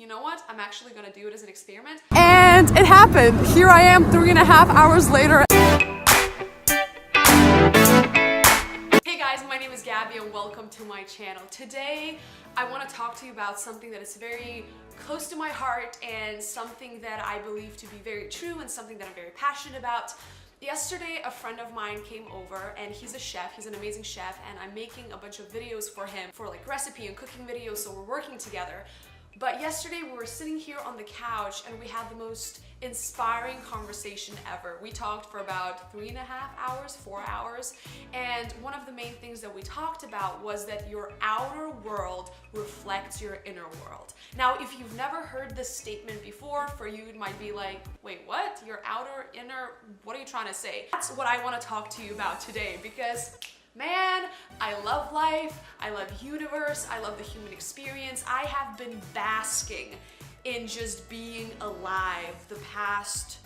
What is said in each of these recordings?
you know what, I'm actually gonna do it as an experiment. And it happened. Here I am 3.5 hours later. Hey guys, my name is Gabby and welcome to my channel. Today, I want to talk to you about something that is very close to my heart and something that I believe to be very true and something that I'm very passionate about. Yesterday, a friend of mine came over and he's a chef, he's an amazing chef, and I'm making a bunch of videos for him for like recipe and cooking videos, so we're working together. But yesterday we were sitting here on the couch and we had the most inspiring conversation ever. We talked for about 3.5 hours, 4 hours, and one of the main things that we talked about was that your outer world reflects your inner world. Now, if you've never heard this statement before, for you it might be like, wait, what? Your outer, inner, what are you trying to say? That's what I want to talk to you about today, because man, I love life, I love universe, I love the human experience. I have been basking in just being alive the past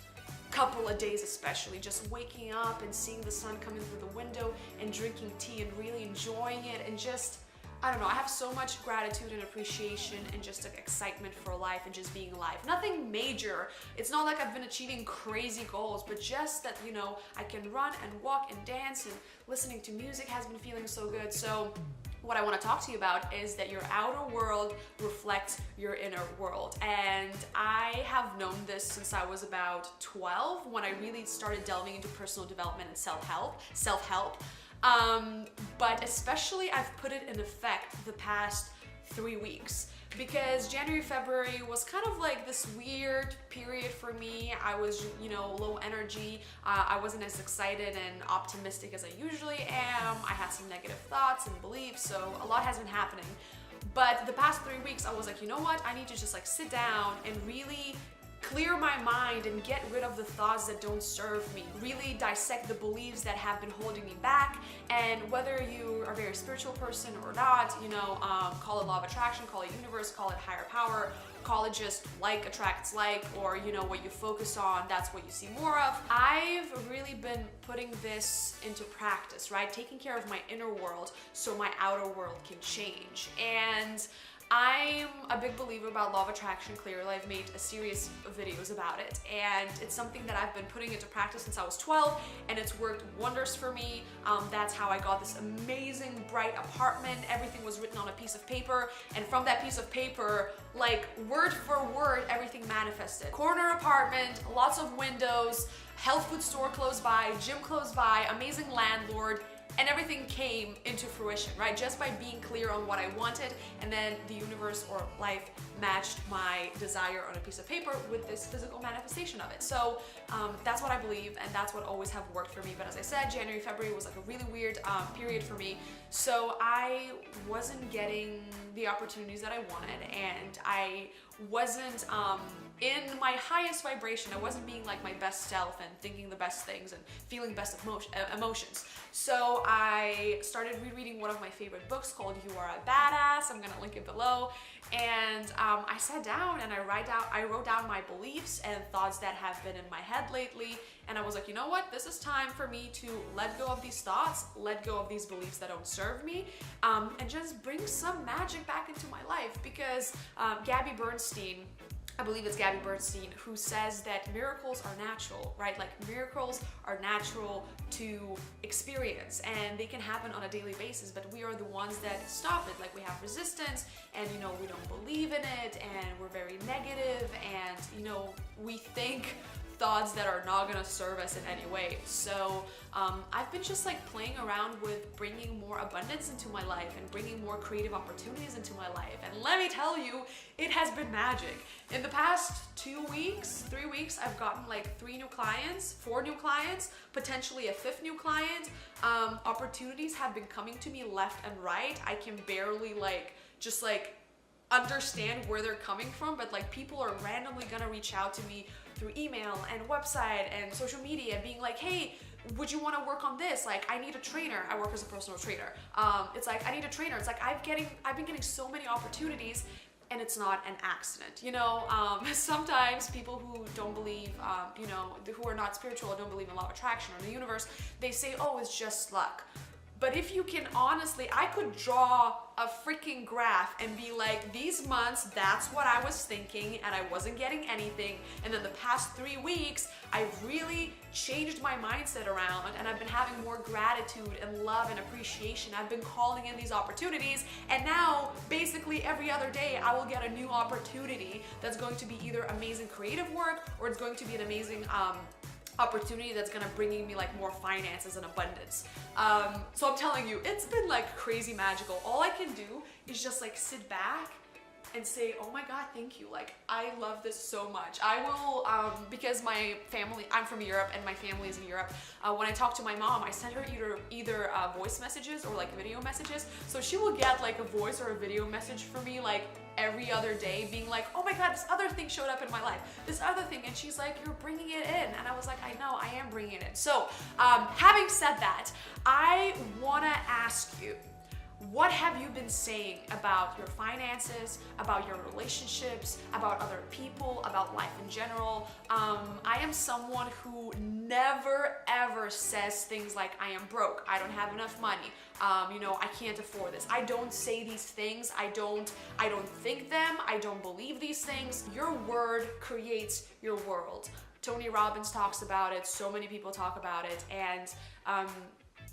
couple of days, especially just waking up and seeing the sun coming through the window and drinking tea and really enjoying it, and just, I don't know, I have so much gratitude and appreciation and just like excitement for life and just being alive. Nothing major. It's not like I've been achieving crazy goals, but just that, you know, I can run and walk and dance, and listening to music has been feeling so good. So what I want to talk to you about is that your outer world reflects your inner world. And I have known this since I was about 12, when I really started delving into personal development and self-help. But especially I've put it in effect the past 3 weeks, because January, February was kind of like this weird period for me. I was, you know, low energy. I wasn't as excited and optimistic as I usually am. I had some negative thoughts and beliefs, so a lot has been happening. But the past 3 weeks, I was like, you know what? I need to just like sit down and really clear my mind and get rid of the thoughts that don't serve me, really dissect the beliefs that have been holding me back. And whether you are a very spiritual person or not, you know, call it law of attraction, call it universe, call it higher power, call it just like attracts like, or you know, what you focus on, that's what you see more of. I've really been putting this into practice, right? Taking care of my inner world so my outer world can change. And I'm a big believer about law of attraction. Clearly, I've made a series of videos about it, and it's something that I've been putting into practice since I was 12, and it's worked wonders for me. That's how I got this amazing, bright apartment. Everything was written on a piece of paper, and from that piece of paper, like word for word, everything manifested. Corner apartment, lots of windows, health food store close by, gym close by, amazing landlord, and everything came into fruition, right? Just by being clear on what I wanted, and then the universe or life matched my desire on a piece of paper with this physical manifestation of it. So that's what I believe, and that's what always have worked for me. But as I said, January, February was like a really weird period for me. So I wasn't getting the opportunities that I wanted, and I wasn't in my highest vibration. I wasn't being like my best self and thinking the best things and feeling best emotions. So I started rereading one of my favorite books called You Are a Badass. I'm gonna link it below. And I sat down and I wrote down my beliefs and thoughts that have been in my head lately. And I was like, you know what? This is time for me to let go of these thoughts, let go of these beliefs that don't serve me, and just bring some magic back into my life. Because Gabby Bernstein, I believe it's Gabby Bernstein, who says that miracles are natural, right? Like miracles are natural to experience, and they can happen on a daily basis, but we are the ones that stop it. Like we have resistance, and you know, we don't believe in it, and we're very negative, and you know, we think thoughts that are not gonna serve us in any way. So I've been just like playing around with bringing more abundance into my life and bringing more creative opportunities into my life. And let me tell you, it has been magic. In the past 2 weeks, 3 weeks, I've gotten like 3 new clients, 4 new clients, potentially a 5th new client. Opportunities have been coming to me left and right. I can barely just understand where they're coming from, but like people are randomly gonna reach out to me through email and website and social media being like, hey, would you want to work on this? Like, I need a trainer. I work as a personal trainer. It's like, I need a trainer. It's like, I've been getting so many opportunities, and it's not an accident. You know, sometimes people who don't believe, you know, who are not spiritual or don't believe in law of attraction or the universe, they say, oh, it's just luck. But if you can honestly, I could draw a freaking graph and be like, these months, that's what I was thinking and I wasn't getting anything. And then the past 3 weeks, I've really changed my mindset around and I've been having more gratitude and love and appreciation. I've been calling in these opportunities, and now basically every other day I will get a new opportunity that's going to be either amazing creative work or it's going to be an amazing opportunity that's gonna bring me like more finances and abundance. So I'm telling you, it's been like crazy magical. All I can do is just like sit back and say, oh my God, thank you. Like, I love this so much. I will, because my family, I'm from Europe and my family is in Europe. When I talk to my mom, I send her either voice messages or like video messages. So she will get like a voice or a video message from me like every other day being like, oh my God, this other thing showed up in my life, this other thing. And she's like, you're bringing it in. And I was like, I know, I am bringing it in. So having said that, I wanna ask you, what have you been saying about your finances, about your relationships, about other people, about life in general? I am someone who never ever says things like, I am broke, I don't have enough money, you know, I can't afford this. I don't say these things. I don't think them. I don't believe these things. Your word creates your world. Tony Robbins talks about it. So many people talk about it. And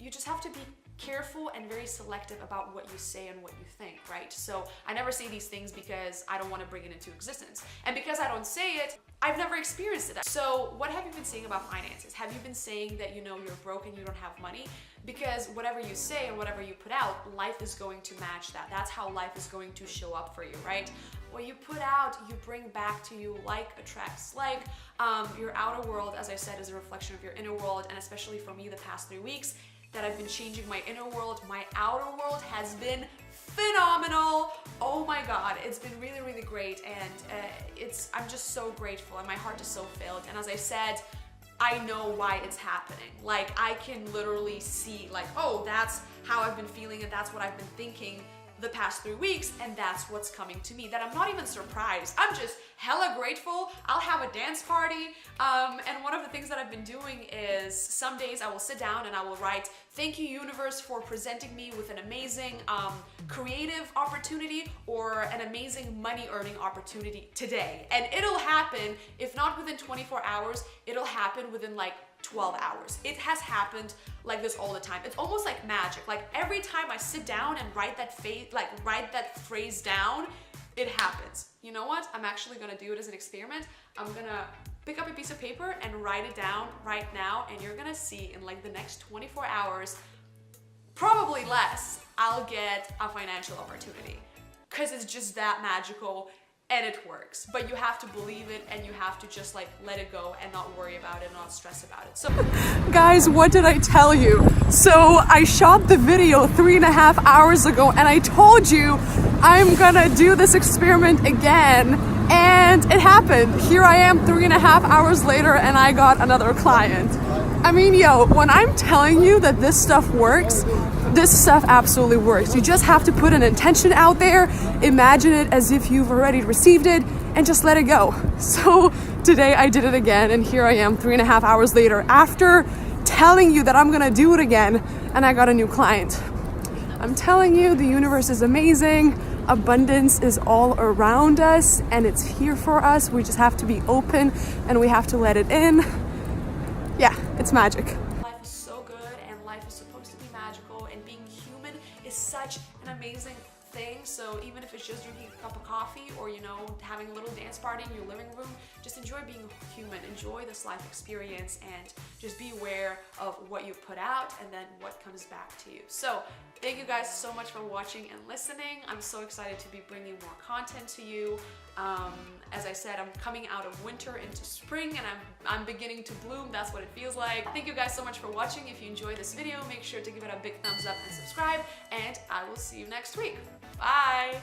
you just have to be careful and very selective about what you say and what you think, right? So I never say these things because I don't want to bring it into existence. And because I don't say it, I've never experienced it. So what have you been saying about finances? Have you been saying that, you know, you're broke and you don't have money? Because whatever you say and whatever you put out, life is going to match that. That's how life is going to show up for you, right? What you put out, you bring back to you. Like attracts like. Your outer world, as I said, is a reflection of your inner world. And especially for me the past 3 weeks, that I've been changing my inner world, my outer world has been phenomenal. Oh my God, it's been really, really great. And I'm just so grateful and my heart is so filled. And as I said, I know why it's happening. Like, I can literally see like, oh, that's how I've been feeling and that's what I've been thinking the past 3 weeks, and that's what's coming to me. That I'm not even surprised. I'm just hella grateful. I'll have a dance party. And one of the things that I've been doing is some days I will sit down and I will write, thank you universe for presenting me with an amazing creative opportunity or an amazing money earning opportunity today. And it'll happen, if not within 24 hours, it'll happen within like 12 hours. It has happened like this all the time. It's almost like magic. Like every time I sit down and write that phrase down, it happens. You know what? I'm actually gonna do it as an experiment. I'm gonna pick up a piece of paper and write it down right now, and you're gonna see in like the next 24 hours, probably less, I'll get a financial opportunity. Because it's just that magical. And it works, but you have to believe it and you have to just like let it go and not worry about it, not stress about it. So guys, what did I tell you? So I shot the video 3.5 hours ago and I told you I'm gonna do this experiment again, and it happened. Here I am 3.5 hours later and I got another client. I mean, yo, when I'm telling you that this stuff works, this stuff absolutely works. You just have to put an intention out there, imagine it as if you've already received it, and just let it go. So today I did it again, and here I am 3.5 hours later after telling you that I'm gonna do it again, and I got a new client. I'm telling you, the universe is amazing. Abundance is all around us and it's here for us. We just have to be open and we have to let it in. Yeah, it's magic. Life is so good and life is supposed to be magical, and being human is such an amazing thing. So even if it's just drinking a cup of coffee or, you know, having a little dance party in your living room, just enjoy being human, enjoy this life experience, and just be aware of what you put out and then what comes back to you. So thank you guys so much for watching and listening. I'm so excited to be bringing more content to you. As I said, I'm coming out of winter into spring and I'm beginning to bloom. That's what it feels like. Thank you guys so much for watching. If you enjoyed this video, make sure to give it a big thumbs up and subscribe, and I will see you next week. Bye!